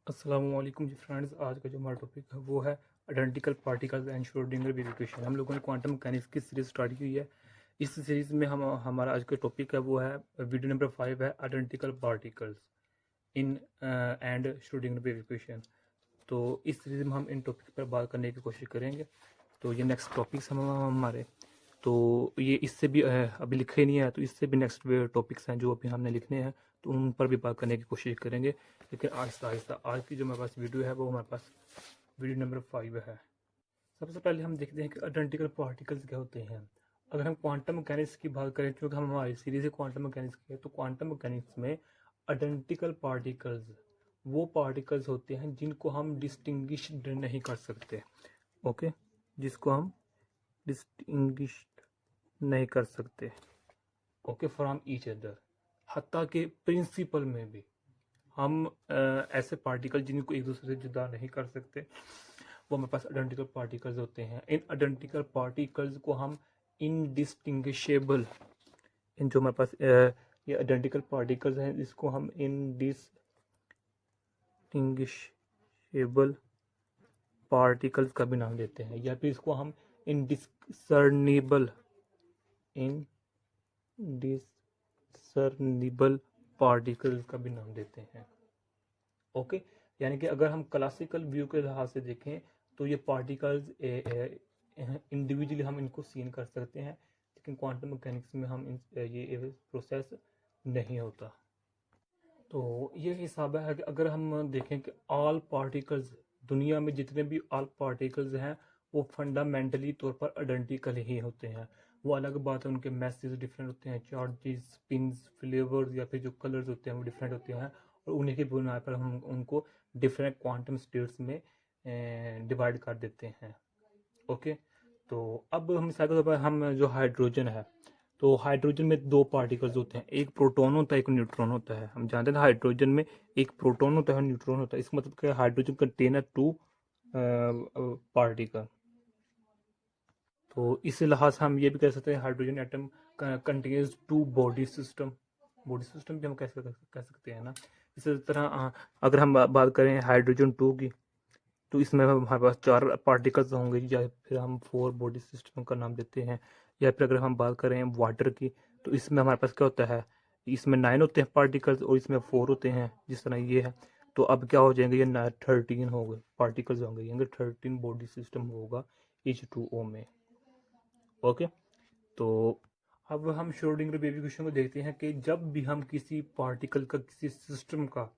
अस्सलामुअलैकुम जी फ्रेंड्स। आज का जो हमारा टॉपिक है वो है identical particles and Schrodinger wave equation. हम लोगों ने क्वांटम मैकेनिक्स की सीरीज स्टार्ट की है। इस सीरीज में हमारा आज का टॉपिक है वो है वीडियो नंबर 5 है identical particles in and Schrodinger wave equation. तो इस सीरीज में हम इन टॉपिक पर बात करने की कोशिश करेंगे। तो ये नेक्स्ट टॉपिक्स हम हमारे, तो ये इससे भी अभी लिखे नहीं है, तो इससे भी नेक्स्ट टॉपिक्स हैं जो अभी हमने लिखने हैं, तो उन पर भी बात करने की कोशिश करेंगे। लेकिन आहिस्ता आहिस्ता आज की जो हमारे पास वीडियो है वो हमारे पास वीडियो नंबर 5 है। सबसे पहले हम देखते हैं कि आइडेंटिकल पार्टिकल्स क्या होते हैं। अगर हम क्वांटम मैकेनिक्स की बात करें, क्योंकि हम हमारी सीरीज है क्वांटम मैकेनिक्स की है, तो क्वांटम मैकेनिक्स में आइडेंटिकल पार्टिकल्स वो पार्टिकल्स होते हैं जिनको हम डिस्टिंग्विश नहीं कर सकते। ओके, जिसको हम डिस्टिंग्विश नहीं कर सकते ओके फ्रॉम ईच अदर। हत्ता के प्रिंसिपल में भी हम ऐसे पार्टिकल जिनको एक दूसरे से जुदा नहीं कर सकते, वो हमारे पास आइडेंटिकल पार्टिकल्स होते हैं। इन आइडेंटिकल पार्टिकल्स को हम इनडिस्टिंग्विशेबल, इन जो हमारे पास ये आइडेंटिकल पार्टिकल्स हैं इसको हम इनडिस्टिंग्विशेबल पार्टिकल्स का भी नाम देते हैं, या फिर इसको हम इनडिसर्निबल इनडिसर्निबल पार्टिकल्स का भी नाम देते हैं। ओके, यानी कि अगर हम क्लासिकल व्यू के लिहाज से देखें तो ये पार्टिकल्स इंडिविजुअली हम इनको सीन कर सकते हैं, लेकिन क्वांटम मैकेनिक्स में हम ये प्रोसेस नहीं होता। तो ये हिसाब है कि अगर हम देखें कि ऑल पार्टिकल्स, दुनिया में जितने भी ऑल पार्टिकल्स हैं वो फंडामेंटली तौर पर आइडेंटिकल ही होते हैं। वो अलग बात है उनके मैसेज डिफरेंट होते हैं, चार्जेस, स्पिन्स, फ्लेवर्स या फिर जो कलर्स होते हैं वो डिफरेंट होते हैं, और उन्हीं की बुनियाद पर हम उनको डिफरेंट क्वांटम स्टेट्स में डिवाइड कर देते हैं। ओके, तो अब हम मिसाल के तौर पर हम जो हाइड्रोजन है, तो हाइड्रोजन में दो पार्टिकल्स होते हैं, एक प्रोटॉन होता है एक न्यूट्रॉन होता है। हम जानते हैं हाइड्रोजन में एक प्रोटॉन होता है न्यूट्रॉन होता है। इसका मतलब क्या है, हाइड्रोजन कंटेन टू पार्टिकल। तो इस लिहाज से हम ये भी कह सकते हैं hydrogen atom contains two body system. Body system भी हम कैसे कह सकते हैं ना। इसी तरह अगर हम बात करें हाइड्रोजन 2 की, तो इसमें हमारे पास 4 पार्टिकल्स होंगे, या फिर हम 4 बॉडी सिस्टम का नाम देते हैं। या फिर अगर हम बात करें वाटर की, तो इसमें हमारे पास क्या होता है, इसमें 9 होते हैं पार्टिकल्स और इसमें 4 होते हैं, जिस तरह ये है। तो अब क्या हो जाएंगे, ये 13 हो गए पार्टिकल्स होंगे, यानी 13 बॉडी सिस्टम होगा H2O में। ओके, तो अब हम श्रोडिंगर वेव इक्वेशन को देखते हैं कि जब भी हम किसी पार्टिकल का, किसी सिस्टम का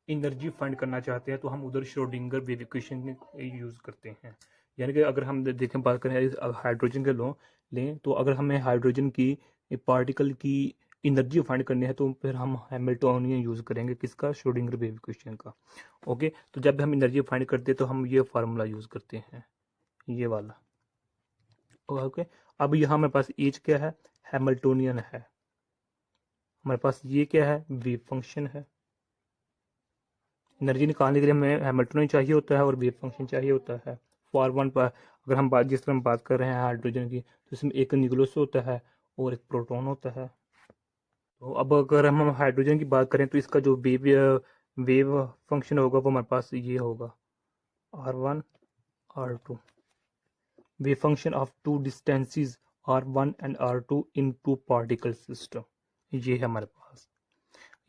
एनर्जी फाइंड करना चाहते हैं तो हम उधर श्रोडिंगर वेव इक्वेशन यूज़ करते हैं। यानी कि अगर हम देखें, बात करें हाइड्रोजन के लें, तो अगर हमें हाइड्रोजन की पार्टिकल की एनर्जी फाइंड करनी है तो फिर हम हैमिल्टोनियन यूज़ करेंगे, किसका, श्रोडिंगर वेव इक्वेशन का। ओके, तो जब भी हम एनर्जी फाइंड करते हैं तो हम ये फार्मूला यूज़ करते हैं, ये वाला। ओके, अब यहाँ हमारे पास एच क्या है, हैमिल्टोनियन है। हमारे पास ये क्या है, वेव फंक्शन है। एनर्जी निकालने के लिए हमें हैमिल्टोनियन चाहिए होता है और वेव फंक्शन चाहिए होता है। फॉर वन पर अगर हम बात, जिस तरह हम बात कर रहे हैं हाइड्रोजन की, तो इसमें एक न्यूक्लियस होता है और एक प्रोटॉन होता है। तो अब अगर हम हाइड्रोजन की बात करें तो इसका जो वेव फंक्शन होगा वो हमारे पास ये होगा, R1 R2। wave function of two distances r1 and r2 in two particle system, ये है हमारे पास।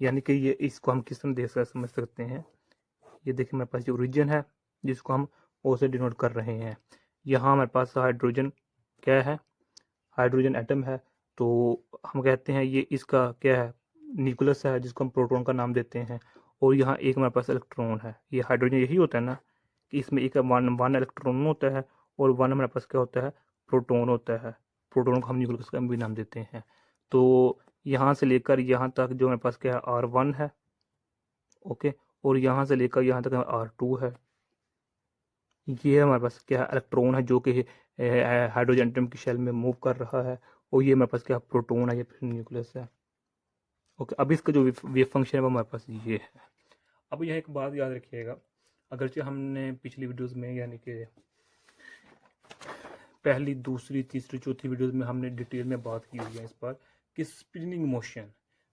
यानी कि ये इसको हम किस तरह देख सकते समझ सकते हैं। ये देखिए हमारे पास जो ओरिजिन है जिसको हम O से डिनोट कर रहे हैं। यहाँ हमारे पास हाइड्रोजन क्या है, हाइड्रोजन एटम है, तो हम कहते हैं ये इसका क्या है, न्यूक्लियस है, जिसको हम प्रोटॉन का नाम देते हैं। और यहाँ एक हमारे पास इलेक्ट्रॉन है। ये हाइड्रोजन यही होता है ना कि इसमें एक वन इलेक्ट्रॉन होता है और वन हमारे पास क्या होता है, प्रोटॉन होता है। प्रोटॉन को हम न्यूक्लियस का भी नाम देते हैं। तो यहाँ से लेकर यहाँ तक जो हमारे पास क्या है, R1 है। ओके, और यहाँ से लेकर यहाँ तक R2 है। ये हमारे पास क्या है, इलेक्ट्रॉन है जो कि हाइड्रोजन एटम की शेल में मूव कर रहा है। और ये हमारे पास क्या, प्रोटॉन है, ये फिर न्यूक्लियस है। ओके, अब इसका जो वेव फंक्शन है वो हमारे पास ये है। अब यह एक बात याद रखिएगा, अगरचे हमने पिछली वीडियोस में, यानी कि पहली, दूसरी, तीसरी, चौथी वीडियोस में हमने डिटेल में बात की हुई है इस पर कि स्पिनिंग मोशन,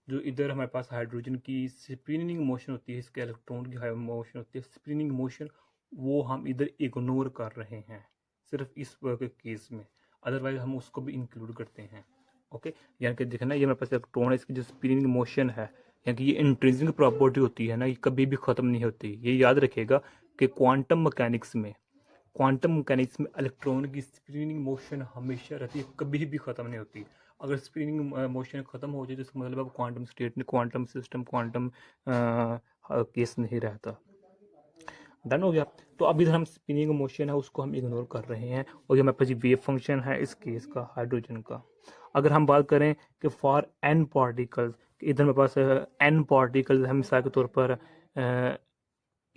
जो इधर हमारे पास हाइड्रोजन की स्पिनिंग मोशन होती है, इसके इलेक्ट्रॉन की मोशन होती है, स्पिनिंग मोशन, वो हम इधर इग्नोर कर रहे हैं सिर्फ इस केस में, अदरवाइज हम उसको भी इंक्लूड करते हैं। ओके, यानी कि देखना ये मेरे पास इलेक्ट्रॉन है, इसकी जो स्पिनिंग मोशन है, यानी कि ये इंट्रिंसिक प्रॉपर्टी होती है ना, ये कभी भी ख़त्म नहीं होती। ये याद रखिएगा कि क्वांटम मैकेनिक्स में इलेक्ट्रॉन की स्पिनिंग मोशन हमेशा रहती है, कभी भी ख़त्म नहीं होती। अगर स्पिनिंग मोशन ख़त्म हो जाए तो इसका मतलब अब क्वांटम स्टेट में, क्वांटम सिस्टम, क्वांटम केस नहीं रहता। डन हो गया। तो अब इधर हम स्पिनिंग मोशन है उसको हम इग्नोर कर रहे हैं, और ये हमारे पास वेव फंक्शन है इस केस का, हाइड्रोजन का। अगर हम बात करें कि फॉर एन पार्टिकल्स, इधर मेरे पास एन पार्टिकल्स, हम मिसाल के तौर पर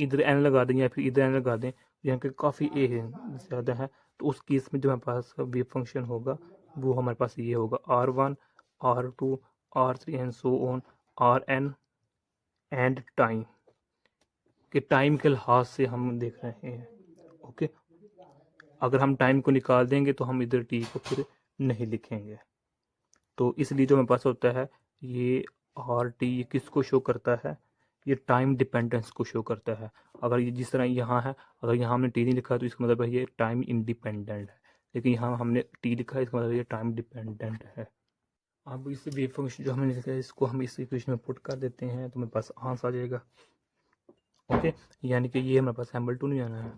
इधर एन लगा दें या फिर इधर एन लगा दें, यहाँ के काफ़ी ए ज़्यादा है, तो उस केस में जो हमारे पास वेव फंक्शन होगा वो हमारे पास ये होगा R1, R2, R3 and so on, Rn and time के टाइम के लिहाज से हम देख रहे हैं। ओके, अगर हम टाइम को निकाल देंगे तो हम इधर टी को फिर नहीं लिखेंगे, तो इसलिए जो मेरे पास होता है ये आर टी, ये किसको शो करता है, ये टाइम डिपेंडेंस को शो करता है। अगर ये जिस तरह यहाँ है, अगर यहाँ हमने टी नहीं लिखा तो इसका मतलब है ये टाइम इंडिपेंडेंट है, लेकिन यहाँ हमने टी लिखा है, इसका मतलब ये टाइम डिपेंडेंट है। अब इस वेव फंक्शन जो हमने लिखा है इसको हम इस इक्वेशन में पुट कर देते हैं तो मेरे पास आंसर आ जाएगा। ओके, यानी कि ये हमारे पास हैमिल्टन नहीं आना है।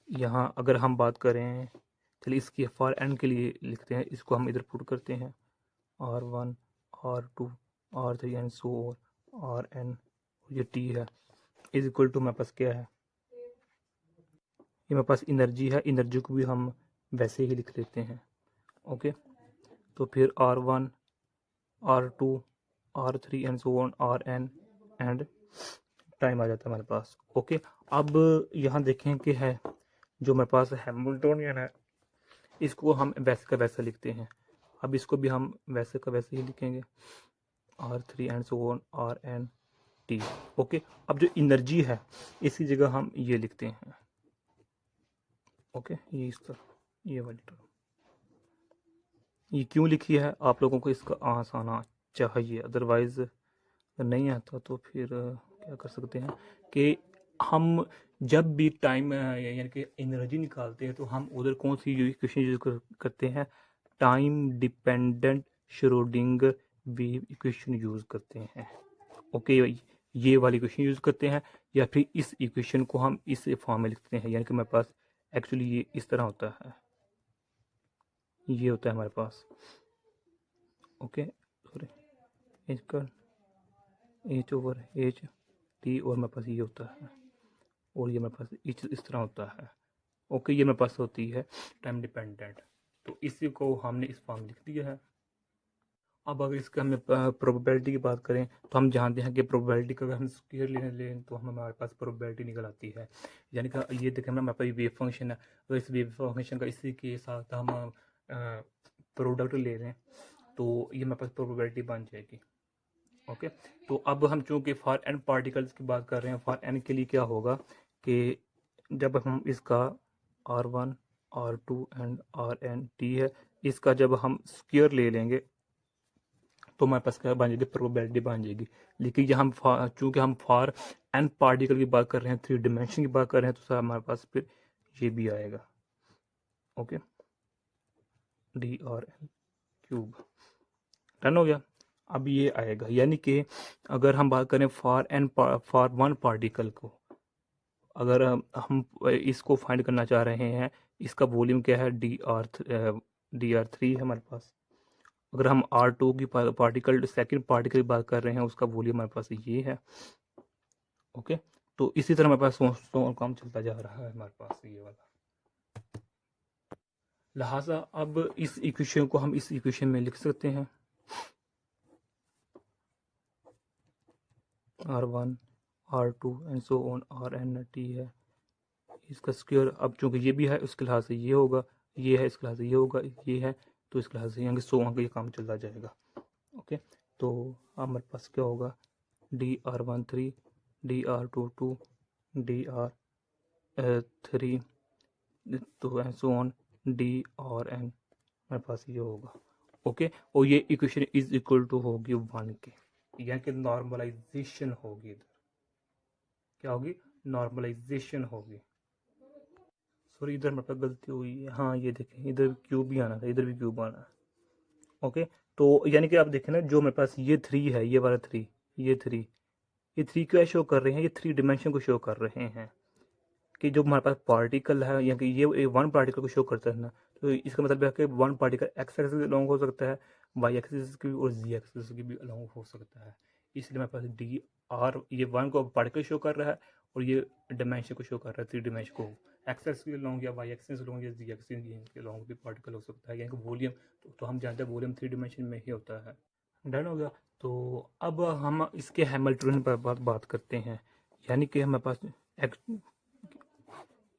यहाँ अगर हम बात करें, चलिए इसकी फॉर एन के लिए लिखते हैं, इसको हम इधर पुट करते हैं, R1, R2, R3 and so on, Rn, ये टी है, इज इक्वल टू मेरे पास क्या है, ये मेरे पास एनर्जी है, एनर्जी को भी हम वैसे ही लिख लेते हैं। ओके, तो फिर R1, R2, R3 and so on, Rn and time आ जाता है हमारे पास। ओके, अब यहाँ देखें कि है जो मेरे पास हैमिल्टोनियन है, इसको हम वैसे का वैसा लिखते हैं। अब इसको भी हम वैसे का वैसे ही लिखेंगे, R3 and so on, Rn T. Okay, अब जो एनर्जी है इसी जगह हम ये लिखते हैं। ओके, ये इस तरह, ये वाली टर्म ये क्यों लिखी है, आप लोगों को इसका आंसर आना चाहिए, अदरवाइज नहीं आता तो फिर क्या कर सकते हैं कि हम जब भी टाइम यानी कि एनर्जी निकालते हैं तो हम उधर कौन सी इक्वेशन यूज करते हैं, time dependent Schrodinger wave equation use करते हैं। ओके, ये वाली इक्वेशन यूज करते हैं, या फिर इस इक्वेशन को हम इस फॉर्म में लिखते हैं, यानी कि हमारे पास एक्चुअली ये इस तरह होता है, ये होता है हमारे पास। ओके, सॉरी, एच का एच ओवर एच टी, और मेरे पास ये होता है, और ये मेरे पास इस तरह होता है। ओके, ये मेरे पास होती है टाइम डिपेंडेंट, तो इसी को हमने इस फॉर्म लिख दिया है। अब अगर इसका हमें प्रोबेबिलिटी की बात करें तो हम जानते हैं कि प्रोबेबिलिटी का अगर हम स्क्वायर लेने लें तो हमारे पास प्रोबेबिलिटी निकल आती है। यानी कि ये देखें हमारे पास वेव फंक्शन है, अगर इस वेव फंक्शन का इसी के साथ हम प्रोडक्ट ले लें तो ये हमारे पास प्रोबेबिलिटी बन जाएगी। ओके, तो अब हम चूँकि फॉर एन पार्टिकल्स की बात कर रहे हैं, फॉर एन के लिए क्या होगा कि जब हम इसका R1, R2 and Rn T है, इसका जब हम स्क्वायर ले लेंगे तो हमारे पास क्या बन जाएगी, प्रोबेबिलिटी बन जाएगी। लेकिन यहाँ चूँकि हम फॉर एन पार्टिकल की बात कर रहे हैं, 3 डिमेंशन की बात कर रहे हैं, तो सर हमारे पास फिर ये भी आएगा। ओके, DRn क्यूब, डन हो गया। अब ये आएगा, यानी कि अगर हम बात करें फॉर वन पार्टिकल को, अगर हम इसको फाइंड करना चाह रहे हैं, इसका वॉल्यूम क्या है, DR3 है हमारे पास। अगर हम R2 की पार्टिकल, सेकंड पार्टिकल की बात कर रहे हैं, उसका वॉल्यूम हमारे पास ये है। ओके, तो इसी तरह हमारे पास काम चलता जा रहा है हमारे पास ये वाला। लिहाजा अब इस इक्वेशन को हम इस इक्वेशन में लिख सकते हैं, R1, R2 and so on, Rn T है, इसका स्क्वायर। अब चूंकि ये भी है उसके लिहाज से ये होगा, ये है इसके लिहाज से ये होगा, ये है तो इसके लिहाज से यहाँ सो आगे ये काम चलता जाएगा। ओके, तो हमारे पास क्या होगा, DR13, DR22, DR3 तो सो ऑन, DRn हमारे पास ये होगा। ओके, और ये इक्वेशन इज इक्वल टू होगी 1 के, यानी कि नॉर्मलाइजेशन होगी। इधर क्या होगी? नॉर्मलाइजेशन होगी। सॉरी, इधर मेरे पास गलती हुई है। हाँ, ये देखें, इधर क्यूब भी आना था, इधर भी क्यूब आना है। ओके, तो यानी कि आप देखें ना, जो मेरे पास ये 3 है, ये वाला 3, ये 3 क्या शो कर रहे हैं? ये 3 डिमेंशन को शो कर रहे हैं कि जो हमारे पास पार्टिकल है, या कि ये वन पार्टिकल को शो करता है ना, तो इसका मतलब है कि वन पार्टिकल एक्स एक्सिस के अलॉन्ग हो सकता है, वाई एक्सिस की और जी एक्सिस की भी अलॉन्ग हो सकता है। इसलिए मेरे पास डी आर, ये वन को पार्टिकल शो कर रहा है और ये डिमेंशन को शो कर रहा है, 3 डिमेंशन को। एक्स एक्सिस के अलॉन्ग या वाई एक्सिस अलॉन्ग या जी एक्सिस के अलॉन्ग भी पार्टिकल हो सकता है, यानी कि वॉल्यूम। तो हम जानते हैं वॉल्यूम 3 डिमेंशन में ही होता है। डन हो गया। तो अब हम इसके हैमिल्टनियन पर बात करते हैं। यानी कि हमारे पास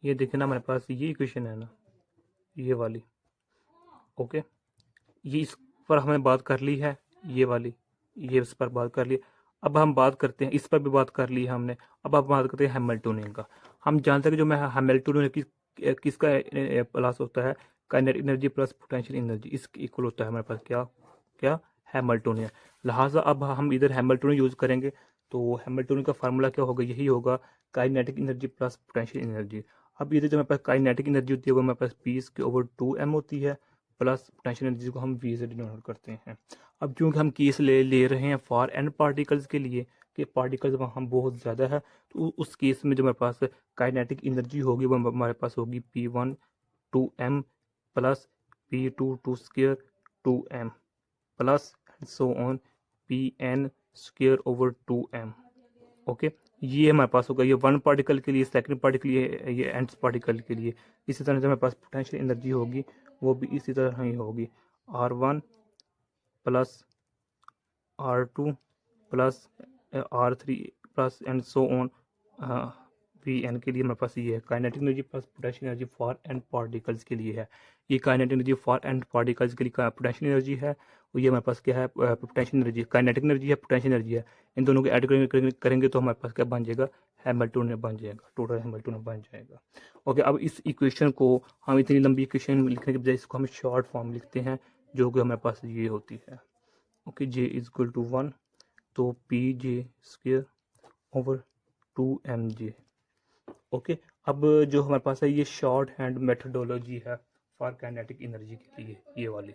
ये देखें ना, हमारे पास ये इक्वेशन है ना, ये वाली। ओके, ये इस पर हमने बात कर ली है, ये वाली, ये इस पर बात कर ली। अब हम बात करते हैं, इस पर भी बात कर ली है हमने। अब आप बात करते हैं हैमिल्टनियन का। हम जानते हैं कि जो मैं हैमिल्टनियन किसका प्लस होता है? Kinetic energy plus potential energy, इसके इक्वल होता है हमारे पास क्या क्या हैमिल्टनियन। लिहाजा अब हम इधर हैमिल्टनियन यूज करेंगे। तो हैमिल्टनियन का फार्मूला क्या होगा? यही होगा, kinetic energy plus potential energy. अब इधर जो हमारे पास काइनेटिक एनर्जी होती है वो हमारे पास P/2M होती है, प्लस पोटेंशियल एनर्जी को हम V से डिनोट करते हैं। अब चूंकि हम केस ले रहे हैं फॉर एन पार्टिकल्स के लिए, कि पार्टिकल्स वहाँ बहुत ज़्यादा है, तो उस केस में जो हमारे पास काइनेटिक एनर्जी होगी वो हमारे पास होगी P/2M plus P/2 plus so on Pn/2m। Okay, ये हमारे पास होगा, ये वन पार्टिकल के लिए, सेकंड पार्टिकल ये एंड पार्टिकल के लिए। इसी तरह से हमारे पास पोटेंशियल एनर्जी होगी, वो भी इसी तरह ही होगी, R1 plus R2 plus R3 plus and so on Vn के लिए। हमारे पास ये है kinetic energy plus potential energy for and particles के लिए है। ये kinetic energy for and particles के लिए पोटेंशियल एनर्जी है, और ये हमारे पास क्या है? पोटेंशियल एनर्जी, काइनेटिक एनर्जी है, पोटेंशियल एनर्जी है। इन दोनों को ऐड करेंगे तो हमारे पास क्या बन जाएगा? हैमिल्टनियन बन जाएगा, टोटल हैमिल्टनियन बन जाएगा। ओके, अब इस इक्वेशन को हम, इतनी लंबी इक्वेशन लिखने के बजाय इसको हम शॉर्ट फॉर्म लिखते हैं, जो कि हमारे पास ये होती है। Okay, J is equal to 1, तो PJ² ओवर 2mj। ओके, अब जो हमारे पास है ये शॉर्ट हैंड मेथडोलॉजी है फॉर काइनेटिक एनर्जी के लिए, ये वाली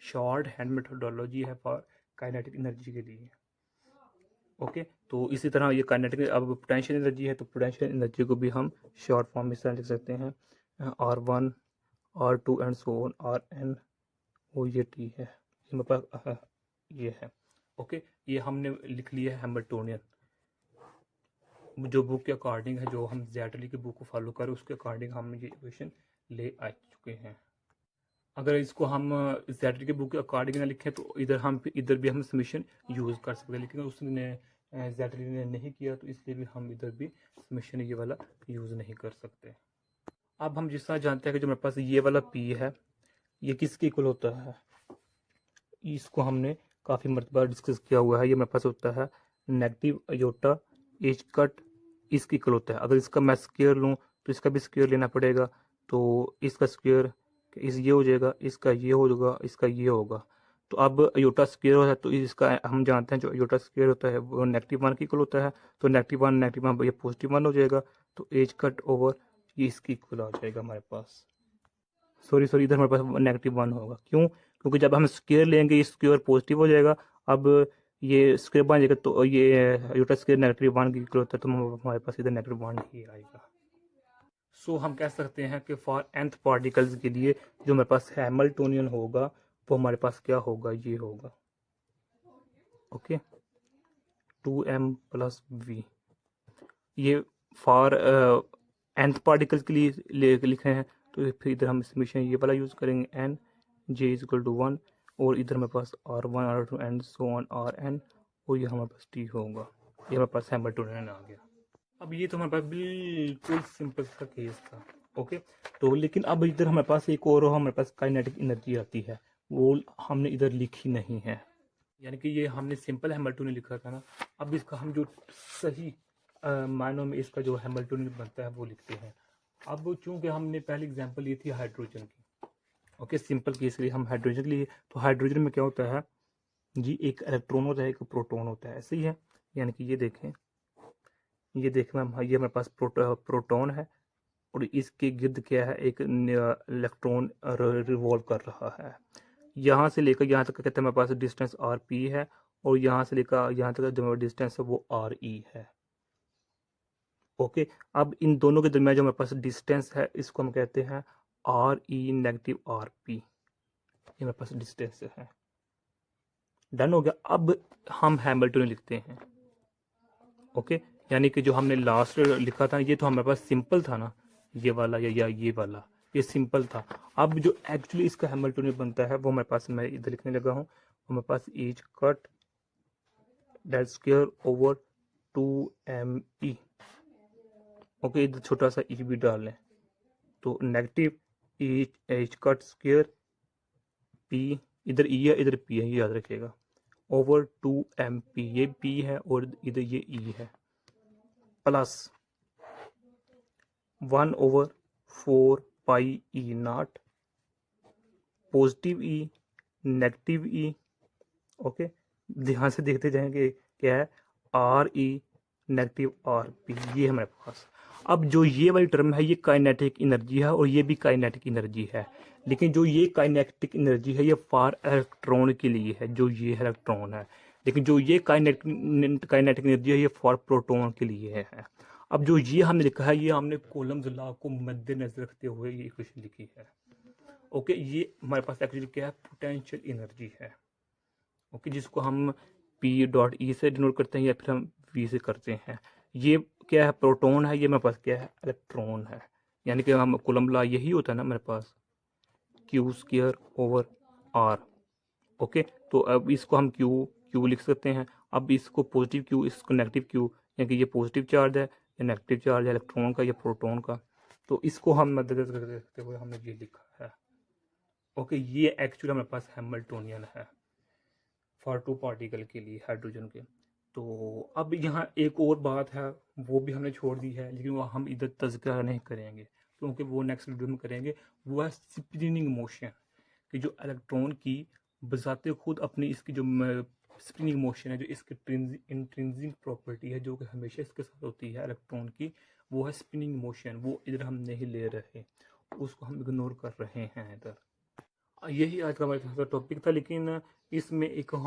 शॉर्ट हैंड मेथडोलॉजी है फॉर काइनेटिक एनर्जी के लिए। ओके, तो इसी तरह ये काइनेटिक, अब पोटेंशियल एनर्जी है तो पोटेंशियल एनर्जी को भी हम शॉर्ट फॉर्म में लिख सकते हैं, R1 R2 and so on Rn, वो ये T है, ये मेरे पास ये है। ओके, ये हमने लिख लिया है हैमिल्टनियन, जो बुक के अकॉर्डिंग है, जो हम ज़ैटली की बुक को फॉलो करें उसके अकॉर्डिंग हम ये इक्वेशन ले आ चुके हैं। अगर इसको हम ज़ैटली की बुक के अकॉर्डिंग ना लिखें तो इधर भी हम समीशन यूज़ कर सकते हैं, लेकिन उसने ज़ैटली ने नहीं किया, तो इसलिए भी हम इधर भी समीशन ये वाला यूज़ नहीं कर सकते। अब हम जिस तरह जानते हैं कि जो मेरे पास ये वाला P है, ये किसके इक्वल होता है? इसको हमने काफ़ी मरतबा डिस्कस किया हुआ है। ये मेरे पास होता है नेगेटिव अयोटा एच कट, इसकी इक्वल होता है। अगर इसका मैं स्क्वायर लूँ तो इसका भी स्क्वायर लेना पड़ेगा, तो इसका स्क्वायर इस ये हो जाएगा, इसका ये हो जाएगा, इसका ये होगा। तो अब अयोटा स्क्वायर होता है, तो इसका हम जानते हैं जो अयोटा स्क्वायर होता है वो -1 की इक्वल होता है, तो -1 ये +1 हो जाएगा, तो एच कट ओवर ये इसकी इक्वल आ जाएगा हमारे पास। सॉरी, इधर हमारे पास -1 होगा, क्यों? क्योंकि जब हम स्क्वायर लेंगे ये स्क्वायर पॉजिटिव हो जाएगा। अब ये स्क्वायर बन जाएगा, तो ये यूटा स्क्वायर -1 की इक्वल होता है, तो हमारे पास इधर -1 ही आएगा। सो हम कह सकते हैं कि फॉर nth पार्टिकल्स के लिए जो हमारे पास हैमिल्टनियन होगा वो हमारे पास क्या होगा? ये होगा, ओके, 2m प्लस v। ये फॉर nth पार्टिकल्स के लिए लिखे हैं, तो फिर इधर हम समीशन ये वाला यूज़ करेंगे, n j is equal to 1, और इधर हमारे पास R1 R2 and so on Rn, और ये हमारे पास T होगा। ये हमारे पास हैमिल्टनियन आ गया। अब ये तो हमारे पास बिल्कुल सिंपल सा केस था। ओके, तो लेकिन अब इधर हमारे पास एक और हमारे पास काइनेटिक एनर्जी आती है, वो हमने इधर लिखी नहीं है। यानी कि ये हमने सिंपल हैमिल्टनियन लिखा था ना, अब इसका हम जो सही मायनों में इसका जो हैमिल्टनियन बनता है वो लिखते हैं। अब चूंकि हमने पहली एग्जांपल ली थी हाइड्रोजन की, ओके, सिंपल केस के लिए हम हाइड्रोजन के लिए, तो हाइड्रोजन में क्या होता है? जी एक इलेक्ट्रॉन होता है, एक प्रोटॉन होता है, ऐसे ही है। यानी कि ये देखें मैम, ये हमारे पास प्रोटॉन है और इसके गिर्द क्या है, एक इलेक्ट्रॉन रिवॉल्व कर रहा है। यहाँ से लेकर यहाँ तक कहते हैं हमारे पास डिस्टेंस आर पी है, और यहाँ से लेकर यहाँ तक जो डिस्टेंस है वो आर ई है। ओके, अब इन दोनों के दरमियान जो हमारे पास डिस्टेंस है इसको हम कहते हैं R E negative R P, ये हमारे पास डिस्टेंस है। डन हो गया। अब हम हैमिल्टन लिखते हैं। ओके, यानी कि जो हमने लास्ट लिखा था ये तो हमारे पास सिंपल था ना, ये वाला या ये वाला, ये सिंपल था। अब जो एक्चुअली इसका हैमिल्टन बनता है वो हमारे पास, मैं इधर लिखने लगा हूँ, हमारे पास H cut del square over 2m E. Okay, इधर छोटा सा ई भी डाल लें, तो negative H cut square P, इधर ई है इधर पी है, ये याद रखिएगा, ओवर 2m पी, ये पी है और इधर ये ई है, plus 1/4 pi E not, positive E negative E. Okay, ध्यान से देखते जाएंगे क्या है, R E negative R P, ये हमारे पास। अब जो ये वाली टर्म है ये काइनेटिक एनर्जी है और ये भी काइनेटिक एनर्जी है, लेकिन जो ये काइनेटिक एनर्जी है ये फॉर इलेक्ट्रॉन के लिए है, जो ये इलेक्ट्रॉन है, लेकिन जो ये काइनेटिक एनर्जी है ये फॉर प्रोटॉन के लिए है। अब जो ये हमने लिखा है ये हमने कॉलम्स लॉ को मद्देनजर रखते हुए ये इक्वेशन लिखी है। ओके, ये हमारे पास एक्चुअली क्या है, पोटेंशियल एनर्जी है। ओके, जिसको हम पी डॉट ई से डिनोट करते हैं या फिर हम वी से करते हैं। ये क्या है, प्रोटॉन है, ये मेरे पास क्या है, इलेक्ट्रॉन है। यानी कि हम कूलम्ब लॉ यही होता है ना मेरे पास, Q square over R. Okay, तो अब इसको हम क्यू क्यू लिख सकते हैं। अब इसको पॉजिटिव क्यू, इसको नेगेटिव क्यू, यानी कि ये पॉजिटिव चार्ज है या नेगेटिव चार्ज है इलेक्ट्रॉन का या प्रोटॉन का, तो इसको हम मद्देनजर रखते हुए हमने ये लिखा है। ओके, ये एक्चुअली हमारे पास हैमिल्टोनियन है फॉर टू पार्टिकल के लिए, हाइड्रोजन के। तो अब यहाँ एक और बात है, वो भी हमने छोड़ दी है, लेकिन वो हम इधर तज़किरा नहीं करेंगे क्योंकि वो नेक्स्ट वीडियो में करेंगे। वो है स्पिनिंग मोशन, कि जो इलेक्ट्रॉन की बजाते खुद अपनी इसकी जो स्पिनिंग मोशन है, जो इसकी इंट्रिंसिक प्रॉपर्टी है जो कि हमेशा इसके साथ होती है इलेक्ट्रॉन की, वो है स्पिनिंग मोशन। वो इधर हम नहीं ले रहे, उसको हम इग्नोर कर रहे हैं इधर। यही आज का हमारे टॉपिक था, लेकिन इसमें एक